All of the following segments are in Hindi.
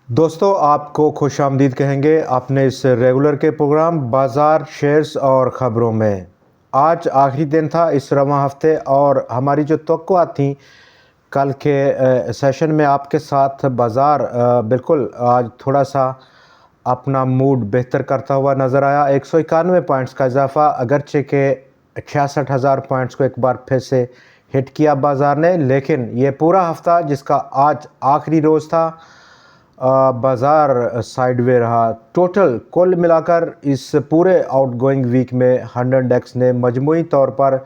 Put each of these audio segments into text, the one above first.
दोस्तों आपको खुश आमदीद कहेंगे अपने इस रेगुलर के प्रोग्राम बाज़ार शेयर्स और ख़बरों में। आज आखिरी दिन था इस रवां हफ्ते और हमारी जो तवक्कुआत थी कल के सेशन में आपके साथ बाज़ार बिल्कुल आज थोड़ा सा अपना मूड बेहतर करता हुआ नज़र आया। 191 पॉइंट्स का इजाफा, अगरचे के 66,000 पॉइंट्स को एक बार फिर से हिट किया बाज़ार ने, लेकिन ये पूरा हफ्ता जिसका आज आखिरी रोज़ था बाज़ार साइडवे रहा। टोटल कुल मिलाकर इस पूरे आउटगोइंग वीक में 100 ने मजमूई तौर पर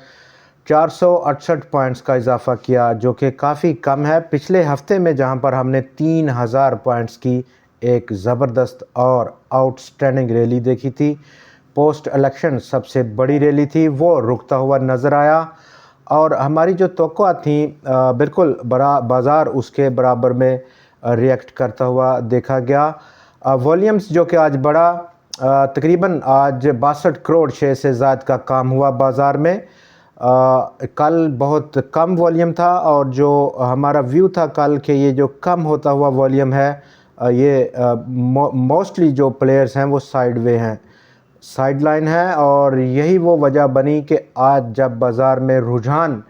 468 पॉइंट्स का इजाफा किया, जो कि काफ़ी कम है। पिछले हफ्ते में जहां पर हमने 3000 पॉइंट्स की एक ज़बरदस्त और आउटस्टैंडिंग रैली देखी थी, पोस्ट इलेक्शन सबसे बड़ी रैली थी, वो रुकता हुआ नज़र आया और हमारी जो तवक्कुआत थी बिल्कुल बड़ा बाज़ार उसके बराबर में रिएक्ट करता हुआ देखा गया। वॉल्यूम्स जो कि आज बढ़ा, तकरीबन आज 62 करोड़ शेयर से ज़्यादा का काम हुआ बाज़ार में। कल बहुत कम वॉल्यूम था और जो हमारा व्यू था कल के ये जो कम होता हुआ वॉल्यूम है ये मोस्टली जो प्लेयर्स हैं वो साइडवे हैं, साइडलाइन है, और यही वो वजह बनी कि आज जब बाज़ार में रुझान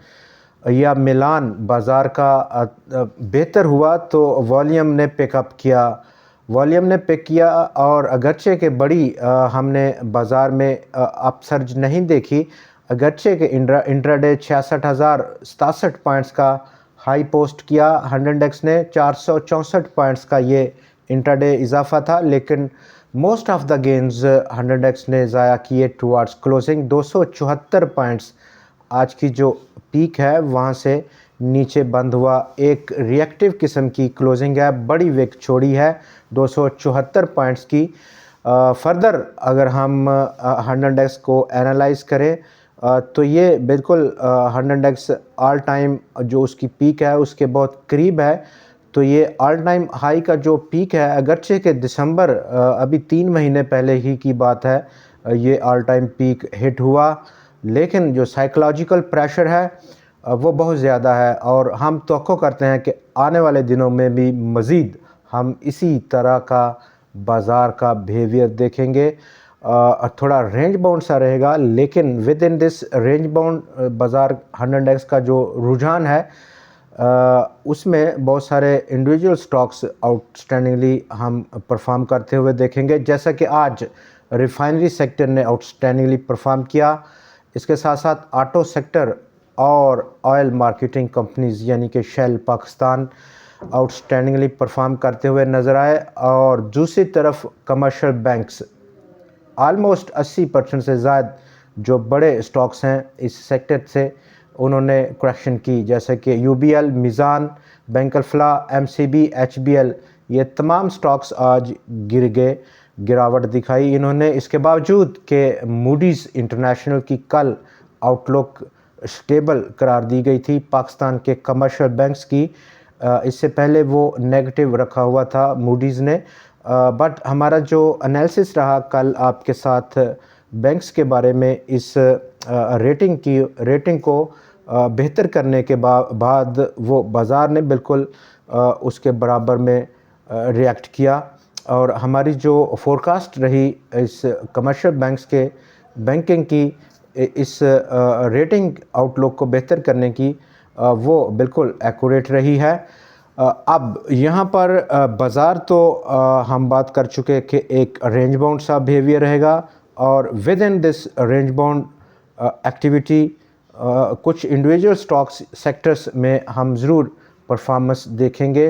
या मिलान बाज़ार का बेहतर हुआ तो वॉल्यूम ने पिक किया और अगरचे के बड़ी हमने बाज़ार में अपसर्ज नहीं देखी। अगरचे के इंट्राडे 66,067 पॉइंट्स का हाई पोस्ट किया 100 ने, 464 पॉइंट्स का ये इंट्राडे इजाफा था, लेकिन मोस्ट ऑफ द गेन्स 100 ने ज़ाया किए टुवार्ड्स क्लोजिंग। 274 पॉइंट्स आज की जो पीक है वहाँ से नीचे बंद हुआ। एक रिएक्टिव किस्म की क्लोजिंग है, बड़ी विक छोड़ी है 274 पॉइंट्स की। फर्दर अगर हम 100 को एनालाइज करें तो ये बिल्कुल 100 ऑल टाइम जो उसकी पीक है उसके बहुत करीब है। तो ये ऑल टाइम हाई का जो पीक है, अगरचे के दिसंबर अभी 3 महीने पहले ही की बात है, ये ऑल टाइम पीक हिट हुआ, लेकिन जो साइकोलॉजिकल प्रेशर है वो बहुत ज़्यादा है और हम तवक्को करते हैं कि आने वाले दिनों में भी मज़ीद हम इसी तरह का बाज़ार का बिहेवियर देखेंगे। थोड़ा रेंज बाउंड सा रहेगा, लेकिन with in this range bound बाज़ार 100 का जो रुझान है उसमें बहुत सारे इंडिविजुअल स्टॉक्स आउटस्टैंडिंगली हम परफॉर्म करते हुए देखेंगे, जैसा कि आज रिफाइनरी सेक्टर ने आउटस्टैंडिंगली परफॉर्म किया। इसके साथ साथ ऑटो सेक्टर और ऑयल मार्केटिंग कंपनीज़ यानी कि शेल पाकिस्तान आउटस्टैंडिंगली परफॉर्म करते हुए नज़र आए, और दूसरी तरफ कमर्शियल बैंक्स आलमोस्ट 80% से ज़्यादा जो बड़े स्टॉक्स हैं इस सेक्टर से उन्होंने करेक्शन की, जैसे कि UBL, Meezan, bank Alfalah, MCB, HBL, ये तमाम स्टॉक्स आज गिर गए, गिरावट दिखाई इन्होंने। इसके बावजूद कि मूडीज़ इंटरनेशनल की कल आउटलुक स्टेबल करार दी गई थी पाकिस्तान के कमर्शियल बैंक्स की, इससे पहले वो नेगेटिव रखा हुआ था मूडीज़ ने, बट हमारा जो एनालिसिस रहा कल आपके साथ बैंक्स के बारे में, इस रेटिंग को बेहतर करने के बाद वो बाज़ार ने बिल्कुल उसके बराबर में रिएक्ट किया, और हमारी जो फोरकास्ट रही इस कमर्शियल बैंक्स के बैंकिंग की इस रेटिंग आउटलुक को बेहतर करने की वो बिल्कुल एक्यूरेट रही है। अब यहाँ पर बाज़ार तो हम बात कर चुके कि एक रेंज बाउंड सा बिहेवियर रहेगा, और with in this range bound activity कुछ इंडिविजुअल स्टॉक्स सेक्टर्स में हम ज़रूर परफॉर्मेंस देखेंगे,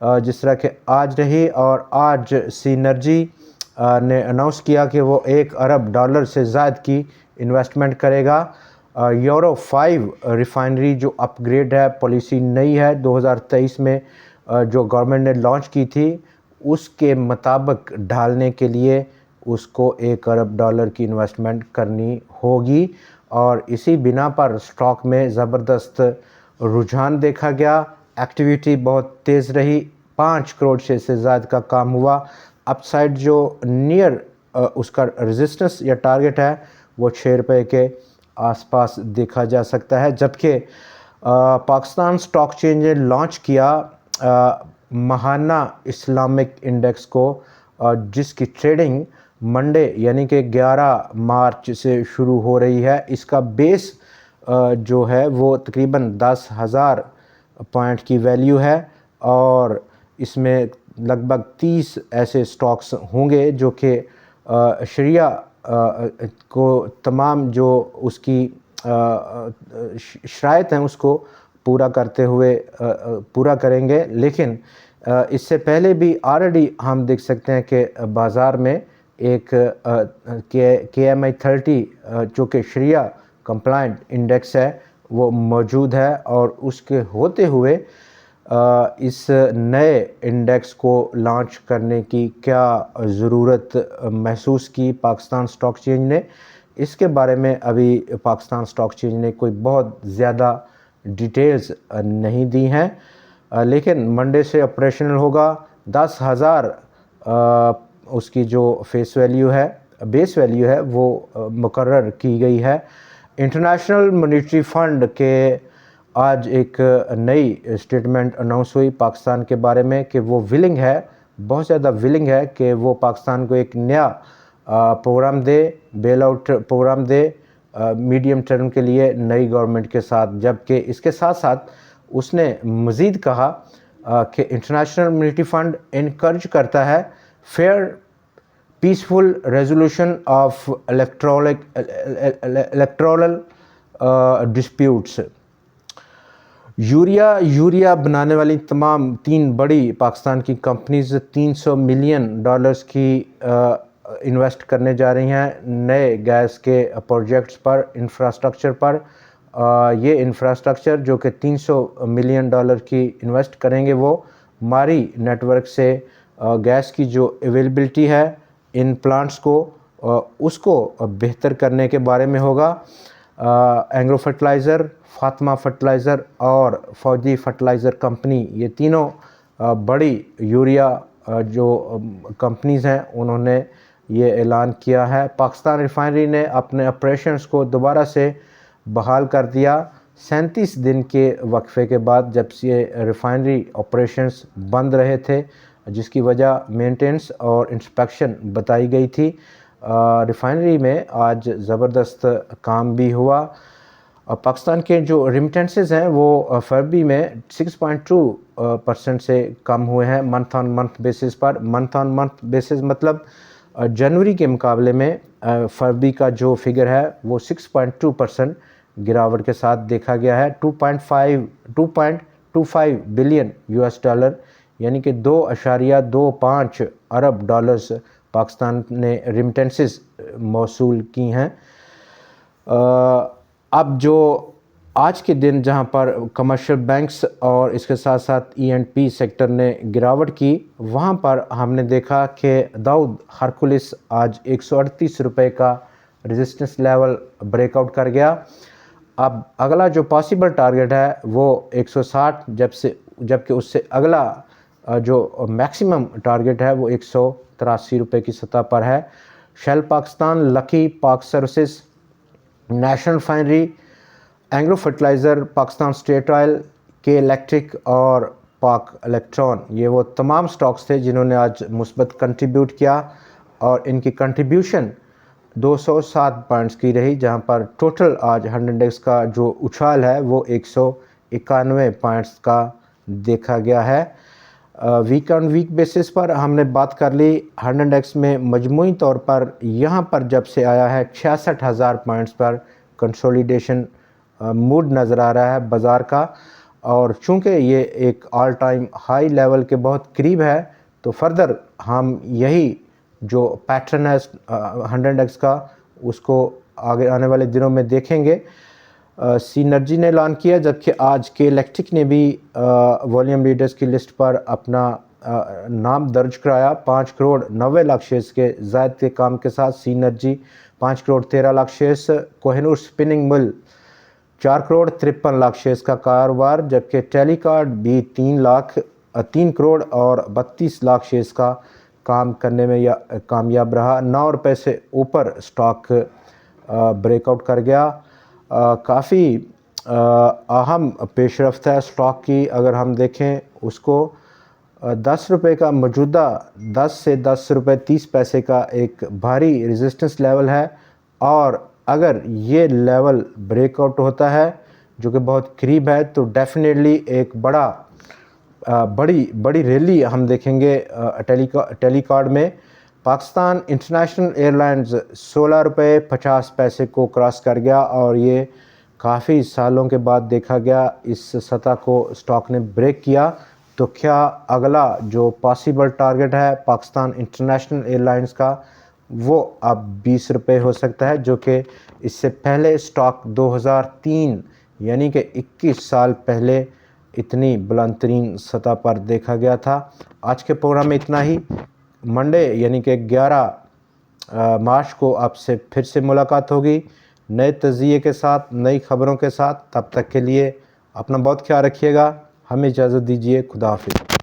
जिस तरह के आज रही। और आज सीनर्जी ने अनाउंस किया कि वो $1 अरब से ज़्यादा की इन्वेस्टमेंट करेगा। यूरो 5 रिफाइनरी जो अपग्रेड है, पॉलिसी नई है 2023 में जो गवर्नमेंट ने लॉन्च की थी, उसके मुताबिक ढालने के लिए उसको $1 अरब की इन्वेस्टमेंट करनी होगी, और इसी बिना पर स्टॉक में ज़बरदस्त रुझान देखा गया। एक्टिविटी बहुत तेज़ रही, 5 करोड़ शेयर से ज़्यादा का काम हुआ। अपसाइड जो नियर उसका रेजिस्टेंस या टारगेट है वो ₹6 के आसपास देखा जा सकता है, जबकि पाकिस्तान स्टॉक एक्सचेंज ने लॉन्च किया महाना इस्लामिक इंडेक्स को, जिसकी ट्रेडिंग मंडे यानी कि 11 मार्च से शुरू हो रही है, इसका बेस जो है वो तकरीबन 10,000 पॉइंट की वैल्यू है और इसमें लगभग 30 ऐसे स्टॉक्स होंगे जो कि शरिया को तमाम जो उसकी शराइत हैं उसको पूरा करते हुए पूरा करेंगे। लेकिन इससे पहले भी ऑलरेडी हम देख सकते हैं कि बाज़ार में एक KMI 30 जो कि शरिया कंप्लाइंट इंडेक्स है वो मौजूद है और उसके होते हुए इस नए इंडेक्स को लॉन्च करने की क्या ज़रूरत महसूस की पाकिस्तान स्टॉक एक्सचेंज ने, इसके बारे में अभी पाकिस्तान स्टॉक एक्सचेंज ने कोई बहुत ज़्यादा डिटेल्स नहीं दी हैं। लेकिन मंडे से ऑपरेशनल होगा। 10,000 उसकी जो फेस वैल्यू है, बेस वैल्यू है, वो मुकर्रर की गई है। इंटरनेशनल मॉनेटरी फ़ंड के आज एक नई स्टेटमेंट अनाउंस हुई पाकिस्तान के बारे में कि वो विलिंग है, बहुत ज़्यादा विलिंग है कि वो पाकिस्तान को एक नया प्रोग्राम दे, बेल आउट प्रोग्राम दे मीडियम टर्म के लिए नई गवर्नमेंट के साथ। जबकि इसके साथ साथ उसने मज़ीद कहा कि इंटरनेशनल मॉनेटरी फ़ंड इनकरेज करता है fair peaceful resolution of electoral disputes. Urea बनाने वाली तमाम 3 बड़ी पाकिस्तान की कंपनीज $300 मिलियन की इन्वेस्ट करने जा रही हैं नए गैस के प्रोजेक्ट्स पर, इंफ्रास्ट्रक्चर पर। ये इंफ्रास्ट्रक्चर जो कि $300 मिलियन की इन्वेस्ट करेंगे वो मारी नेटवर्क से गैस की जो अवेलेबिलिटी है इन प्लांट्स को उसको बेहतर करने के बारे में होगा। एंग्रो फर्टिलाइज़र, फातिमा फर्टिलाइज़र और फौजी फर्टिलाइज़र कंपनी, ये तीनों बड़ी यूरिया जो कंपनीज़ हैं उन्होंने ये ऐलान किया है। पाकिस्तान रिफाइनरी ने अपने ऑपरेशंस को दोबारा से बहाल कर दिया 37 दिन के वक्फे के बाद, जब से रिफाइनरी ऑपरेशंस बंद रहे थे जिसकी वजह मेंटेनेंस और इंस्पेक्शन बताई गई थी। रिफाइनरी में आज ज़बरदस्त काम भी हुआ। पाकिस्तान के जो रिमिटेंसेस हैं वो फरवरी में 6.2% से कम हुए हैं मंथ ऑन मंथ बेसिस पर। मंथ ऑन मंथ बेसिस मतलब जनवरी के मुकाबले में फरवरी का जो फिगर है वो 6.2% गिरावट के साथ देखा गया है। 2.25 बिलियन US डॉलर यानी कि 2.25 अरब डॉलर्स पाकिस्तान ने रिमिटेंसेस मौसूल की हैं। अब जो आज के दिन जहां पर कमर्शियल बैंक्स और इसके साथ साथ E&P सेक्टर ने गिरावट की, वहां पर हमने देखा कि दाऊद हरकुलिस आज 138 रुपये का रेजिस्टेंस लेवल ब्रेकआउट कर गया। अब अगला जो पॉसिबल टारगेट है वो 160, जबकि उससे अगला जो मैक्सिमम टारगेट है वो 183 रुपये की सतह पर है। शेल पाकिस्तान, लकी पाक services, national refinery, Engro fertiliser, Pakistan state oil, के इलेक्ट्रिक और पाक इलेक्ट्रॉन, ये वो तमाम स्टॉक्स थे जिन्होंने आज मुस्बत कंट्रीब्यूट किया और इनकी कंट्रीब्यूशन 207 पॉइंट्स की रही, जहां पर टोटल आज 100 इंडेक्स का जो उछाल है वो 191 पॉइंट्स का देखा गया है। वीक ऑन वीक बेसिस पर हमने बात कर ली 100 इंडेक्स में मजमूई तौर पर यहाँ पर जब से आया है 66,000 पॉइंट्स पर कंसोलिडेशन मूड नज़र आ रहा है बाज़ार का। और चूँकि ये एक ऑल टाइम हाई लेवल के बहुत करीब है तो फर्दर हम यही जो पैटर्न है 100 इंडेक्स का उसको आगे आने वाले दिनों में देखेंगे। सीनर्जी ने ऐलान किया, जबकि आज के इलेक्ट्रिक ने भी वॉल्यूम लीडर्स की लिस्ट पर अपना नाम दर्ज कराया। 5 करोड़ 90 लाख शेयर्स के ज़ायद के काम के साथ synergy 5 crore 13 lakh shares, Kohinoor spinning mill 4 crore 53 lakh shares का कारोबार, जबकि टेलीकार्ड भी 3 करोड़ और 32 लाख शेयर्स का काम करने में कामयाब रहा। 9 रुपये से ऊपर स्टॉक ब्रेकआउट कर गया। काफ़ी अहम पेशरफ्त है स्टॉक की, अगर हम देखें उसको ₹10 का मौजूदा 10 से ₹10.30 का एक भारी रेजिस्टेंस लेवल है, और अगर ये लेवल ब्रेकआउट होता है जो कि बहुत करीब है, तो डेफिनेटली एक बड़ी रैली हम देखेंगे टेलीकॉर्ड में। पाकिस्तान इंटरनेशनल एयरलाइंस ₹16.50 को क्रॉस कर गया, और ये काफ़ी सालों के बाद देखा गया इस सतह को स्टॉक ने ब्रेक किया। तो क्या अगला जो पॉसिबल टारगेट है पाकिस्तान इंटरनेशनल एयरलाइंस का, वो अब ₹20 हो सकता है, जो कि इससे पहले स्टॉक 2003 यानी कि 21 साल पहले इतनी बुलंद तरीन सतह पर देखा गया था। आज के प्रोग्राम में इतना ही। मंडे यानी कि 11 मार्च को आपसे फिर से मुलाकात होगी नए तज़िये के साथ, नई खबरों के साथ। तब तक के लिए अपना बहुत ख्याल रखिएगा। हमें इजाज़त दीजिए। खुदा हाफिज़।